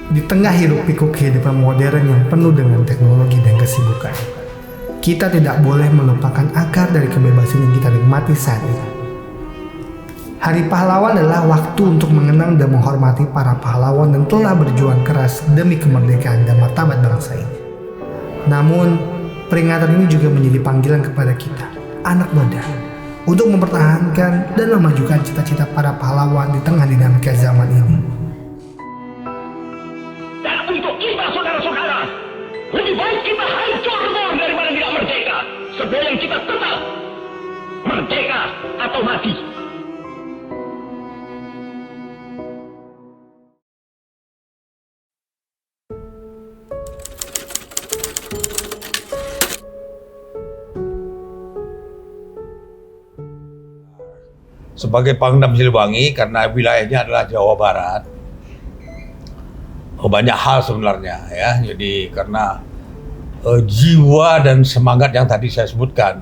Di tengah hiruk-pikuk kehidupan modern yang penuh dengan teknologi dan kesibukan, kita tidak boleh melupakan akar dari kebebasan yang kita nikmati saat ini. Hari Pahlawan adalah waktu untuk mengenang dan menghormati para pahlawan yang telah berjuang keras demi kemerdekaan dan martabat bangsa ini. Namun, peringatan ini juga menjadi panggilan kepada kita, anak muda, untuk mempertahankan dan memajukan cita-cita para pahlawan di tengah dinamika zaman ini. Dan untuk kita, saudara-saudara, lebih baik kita hancur daripada tidak merdeka, sebelum kita tetap merdeka atau mati. Sebagai Pangdam Siliwangi, karena wilayahnya adalah Jawa Barat, banyak hal sebenarnya ya. Jadi karena jiwa dan semangat yang tadi saya sebutkan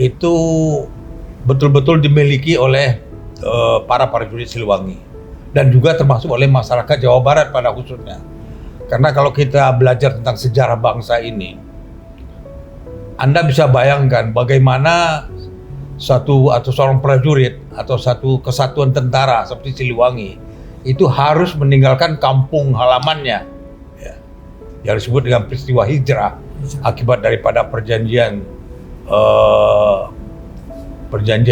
itu betul-betul dimiliki oleh para prajurit Siliwangi dan juga termasuk oleh masyarakat Jawa Barat pada khususnya. Karena kalau kita belajar tentang sejarah bangsa ini, Anda bisa bayangkan bagaimana seorang prajurit atau satu kesatuan tentara seperti Siliwangi itu harus meninggalkan kampung halamannya ya, yang disebut dengan peristiwa hijrah akibat daripada perjanjian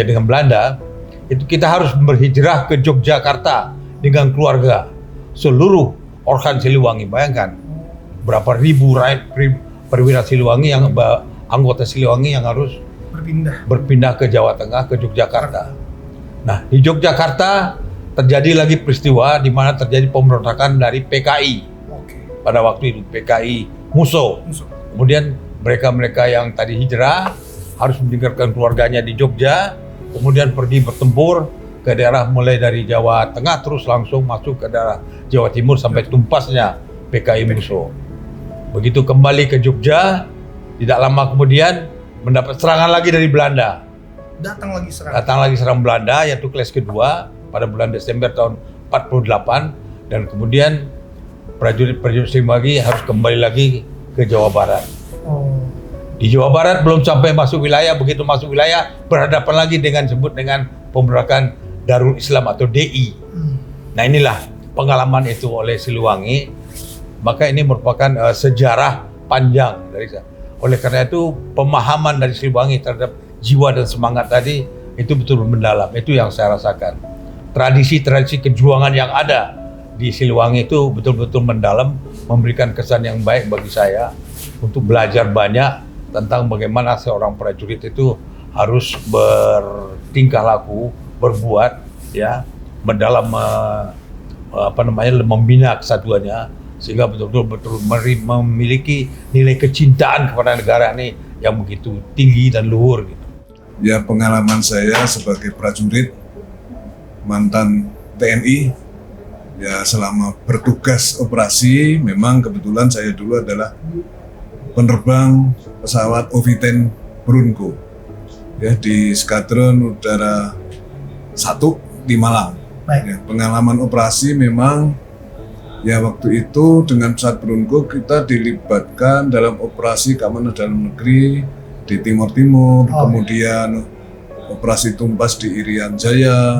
dengan Belanda. Itu kita harus berhijrah ke Yogyakarta dengan keluarga, seluruh organ Siliwangi. Bayangkan berapa ribu rakyat perwira Siliwangi yang anggota Siliwangi yang harus berpindah ke Jawa Tengah, ke Yogyakarta. Nah, di Yogyakarta terjadi lagi peristiwa di mana terjadi pemberontakan dari PKI. Pada waktu itu PKI Muso. Kemudian mereka yang tadi hijrah harus meninggalkan keluarganya di Jogja, kemudian pergi bertempur ke daerah mulai dari Jawa Tengah terus langsung masuk ke daerah Jawa Timur sampai tumpasnya PKI Muso. Begitu kembali ke Jogja, tidak lama kemudian mendapat serangan lagi dari Belanda. Datang lagi serang Belanda, yaitu kelas kedua pada bulan Desember tahun 48, dan kemudian prajurit Siliwangi harus kembali lagi ke Jawa Barat. Di Jawa Barat belum sampai masuk wilayah, begitu masuk wilayah berhadapan lagi dengan pemberontakan Darul Islam atau DI. Nah, inilah pengalaman itu oleh Siliwangi. Maka ini merupakan sejarah panjang dari saya. Oleh karena itu pemahaman dari Siliwangi terhadap jiwa dan semangat tadi itu betul mendalam. Itu yang saya rasakan. Tradisi-tradisi kejuangan yang ada di Siliwangi itu betul-betul mendalam, memberikan kesan yang baik bagi saya untuk belajar banyak tentang bagaimana seorang prajurit itu harus bertingkah laku, berbuat ya, mendalam membina kesatuannya, sehingga betul-betul memiliki nilai kecintaan kepada negara ini yang begitu tinggi dan luhur gitu. Ya, pengalaman saya sebagai prajurit mantan TNI ya, selama bertugas operasi memang kebetulan saya dulu adalah penerbang pesawat OV-10 Brunko ya, di Skadron Udara 1 di Malang. Ya, pengalaman operasi memang ya, waktu itu dengan pesawat Brunko kita dilibatkan dalam operasi keamanan dalam negeri di Timur Timur, kemudian operasi Tumpas di Irian Jaya,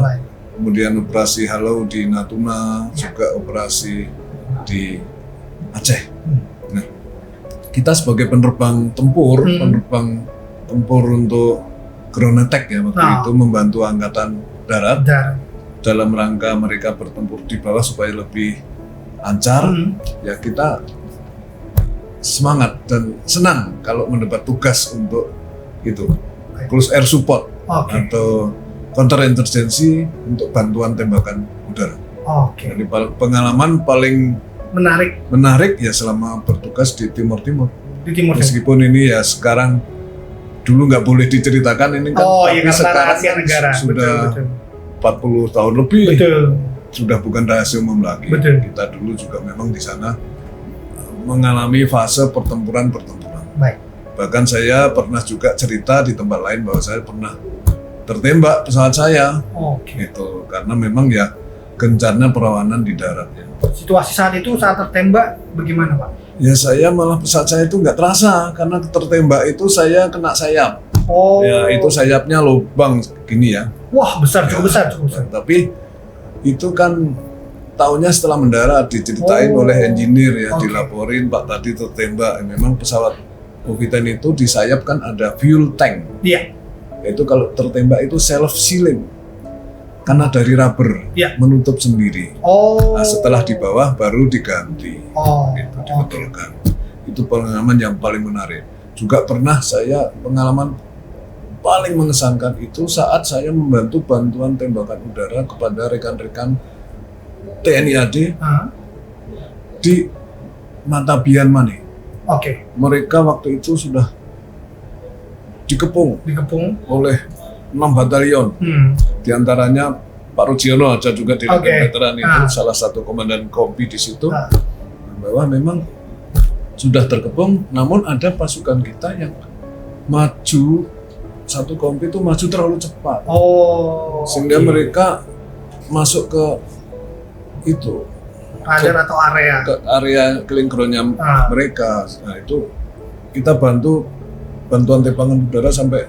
kemudian operasi Halau di Natuna, juga operasi di Aceh. Nah, kita sebagai penerbang tempur, penerbang tempur untuk ground attack ya waktu itu, membantu angkatan darat dalam rangka mereka bertempur di bawah supaya lebih lancar. Ya, kita semangat dan senang kalau mendapat tugas untuk itu close air support atau counter insurgency untuk bantuan tembakan udara. Jadi pengalaman paling menarik ya selama bertugas di Timur Timur. Meskipun ini ya sekarang dulu nggak boleh diceritakan ini kan, tapi sekarang negara. Sudah betul. 40 tahun lebih. Betul. Sudah bukan rahasia umum lagi. Betul. Kita dulu juga memang di sana mengalami fase pertempuran. Baik. Bahkan saya pernah juga cerita di tempat lain bahwa saya pernah tertembak pesawat saya. Gitu. Karena memang ya gencarnya perlawanan di darat ya. Situasi saat itu saat tertembak bagaimana Pak? Ya saya malah pesawat saya itu nggak terasa karena tertembak itu saya kena sayap. Oh. Ya itu sayapnya lubang gini ya. Wah besar, cukup besar, cukup besar. Tapi itu kan tahunnya setelah mendarat diceritain Oh. oleh engineer ya, Oke. dilaporin Pak tadi tertembak. Memang pesawat COVID-10 itu di sayap kan ada fuel tank. Iya. Itu kalau tertembak itu self sealing karena dari rubber Iya. menutup sendiri. Oh. Nah, setelah di bawah baru diganti. Oh. Itu Oke. dibetulkan. Itu pengalaman yang paling menarik. Juga pernah saya pengalaman paling mengesankan itu saat saya membantu bantuan tembakan udara kepada rekan-rekan TNI AD Ah, di Matabian Mane. Oke. Mereka waktu itu sudah dikepung Dikepung. oleh 6 batalion. Di antaranya Pak Rujiono ada juga di Oke. veteran itu, Ah. salah satu komandan kompi di situ. Ah. Bahwa memang sudah terkepung, namun ada pasukan kita yang maju, satu kompi itu maju terlalu cepat. Oh. Sehingga oke. mereka masuk ke itu, radar atau area. ke area killing ground-nya Ah. mereka. Nah itu kita bantu bantuan tembakan udara sampai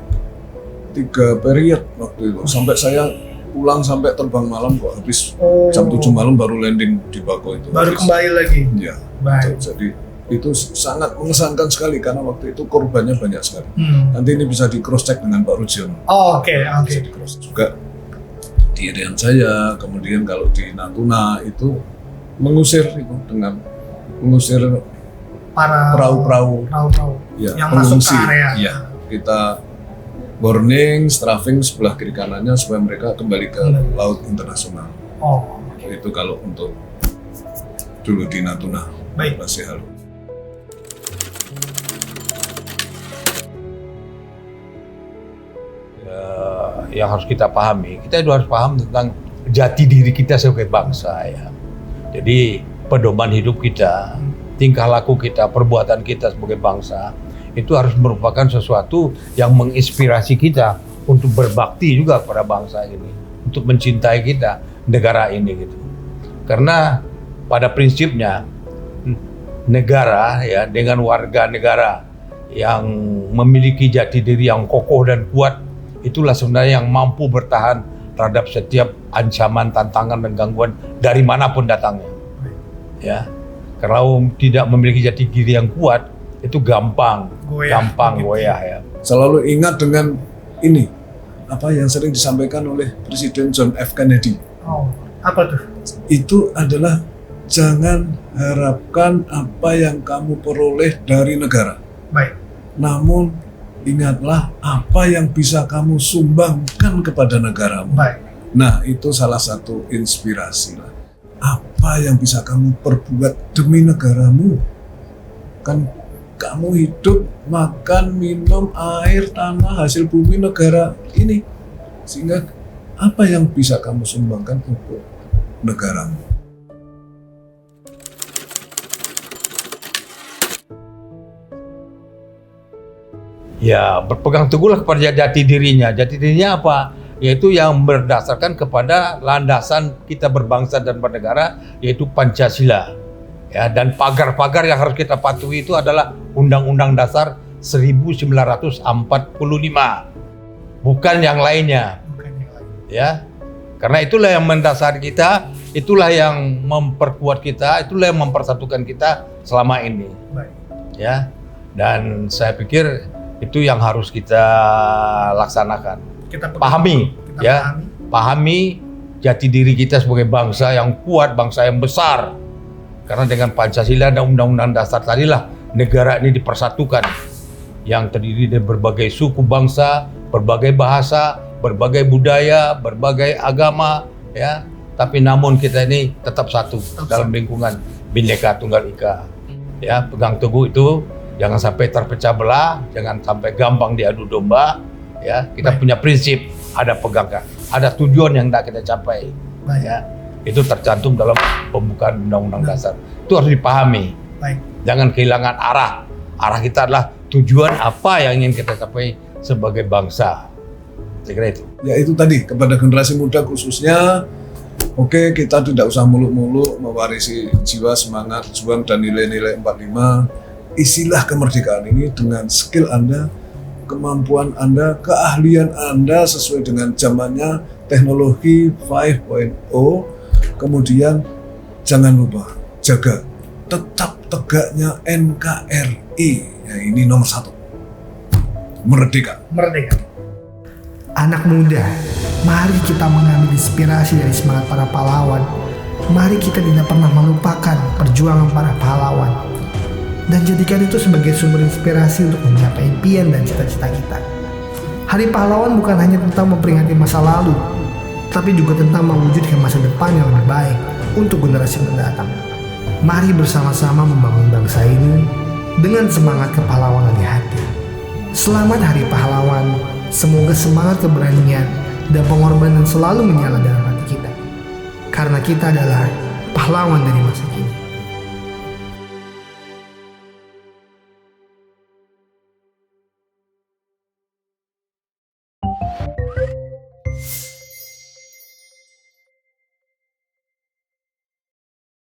3 period waktu itu. Sampai saya pulang sampai terbang malam kok habis Oh. jam 7 malam baru landing di Bako itu. Baru Habis. kembali lagi. Ya, Baik. jadi itu sangat mengesankan sekali karena waktu itu korbannya banyak sekali. Hmm. Nanti ini bisa di cross check dengan Pak Rujiono. Oh, oke, oke. Bisa di cross juga di Irian saya, kemudian kalau di Natuna itu mengusir itu dengan mengusir Para perahu-perahu perahu-perahu ya, yang masuk ke pengungsi. area. Ya, kita warning, strafing sebelah kiri kanannya supaya mereka kembali ke Hmm. laut internasional. Oh, Itu kalau untuk dulu di Natuna, baik. Masih Halu. Yang harus kita pahami, kita itu harus paham tentang jati diri kita sebagai bangsa ya. Jadi pedoman hidup kita, tingkah laku kita, perbuatan kita sebagai bangsa itu harus merupakan sesuatu yang menginspirasi kita untuk berbakti juga kepada bangsa ini, untuk mencintai kita, negara ini gitu. Karena pada prinsipnya negara ya dengan warga negara yang memiliki jati diri yang kokoh dan kuat, itulah sebenarnya yang mampu bertahan terhadap setiap ancaman, tantangan dan gangguan dari manapun datangnya. Ya, kalau tidak memiliki jati diri yang kuat, itu gampang goyah ya. Selalu ingat dengan ini, apa yang sering disampaikan oleh Presiden John F. Kennedy. Oh, apa tuh? Itu adalah jangan harapkan apa yang kamu peroleh dari negara. Baik. Namun ingatlah apa yang bisa kamu sumbangkan kepada negaramu. Baik. Nah, itu salah satu inspirasi lah. Apa yang bisa kamu perbuat demi negaramu? Kan kamu hidup, makan, minum, air, tanah, hasil bumi negara ini. Sehingga apa yang bisa kamu sumbangkan untuk negaramu? Ya, berpegang teguhlah kepada jati dirinya. Jati dirinya apa? Yaitu yang berdasarkan kepada landasan kita berbangsa dan bernegara, yaitu Pancasila. Ya, dan pagar-pagar yang harus kita patuhi itu adalah Undang-Undang Dasar 1945. Bukan yang lainnya. Bukan yang lain. Ya. Karena itulah yang mendasari kita, itulah yang memperkuat kita, itulah yang mempersatukan kita selama ini. Baik. Ya. Dan saya pikir itu yang harus kita laksanakan. Kita Pahami, kita ya. pahami. Pahami jati diri kita sebagai bangsa yang kuat, bangsa yang besar. Karena dengan Pancasila dan Undang-Undang Dasar tadilah negara ini dipersatukan, yang terdiri dari berbagai suku bangsa, berbagai bahasa, berbagai budaya, berbagai agama, ya. Tapi namun kita ini tetap satu dalam lingkungan Bhinneka Tunggal Ika. Ya, pegang teguh itu, jangan sampai terpecah belah, jangan sampai gampang diadu domba. Ya, kita Baik. punya prinsip, ada pegangan, ada tujuan yang tidak kita capai. Baik. Ya, itu tercantum dalam pembukaan Undang-Undang Dasar. Itu harus dipahami. Baik. Jangan kehilangan arah. Arah kita adalah tujuan apa yang ingin kita capai sebagai bangsa. Saya kira itu. Ya itu tadi, kepada generasi muda khususnya, Oke, kita tidak usah muluk-muluk mewarisi jiwa, semangat, juang, dan nilai-nilai 45. Isilah kemerdekaan ini dengan skill Anda, kemampuan Anda, keahlian Anda sesuai dengan zamannya, teknologi 5.0. Kemudian jangan lupa jaga tetap tegaknya NKRI. Ya, ini nomor 1. Merdeka. Anak muda, mari kita mengambil inspirasi dari semangat para pahlawan. Mari kita tidak pernah melupakan perjuangan para pahlawan dan jadikan itu sebagai sumber inspirasi untuk mencapai impian dan cita-cita kita. Hari Pahlawan bukan hanya tentang memperingati masa lalu, tapi juga tentang mewujudkan masa depan yang lebih baik untuk generasi mendatang. Mari bersama-sama membangun bangsa ini dengan semangat kepahlawanan di hati. Selamat Hari Pahlawan. Semoga semangat keberanian dan pengorbanan selalu menyala dalam hati kita. Karena kita adalah pahlawan dari masa kini.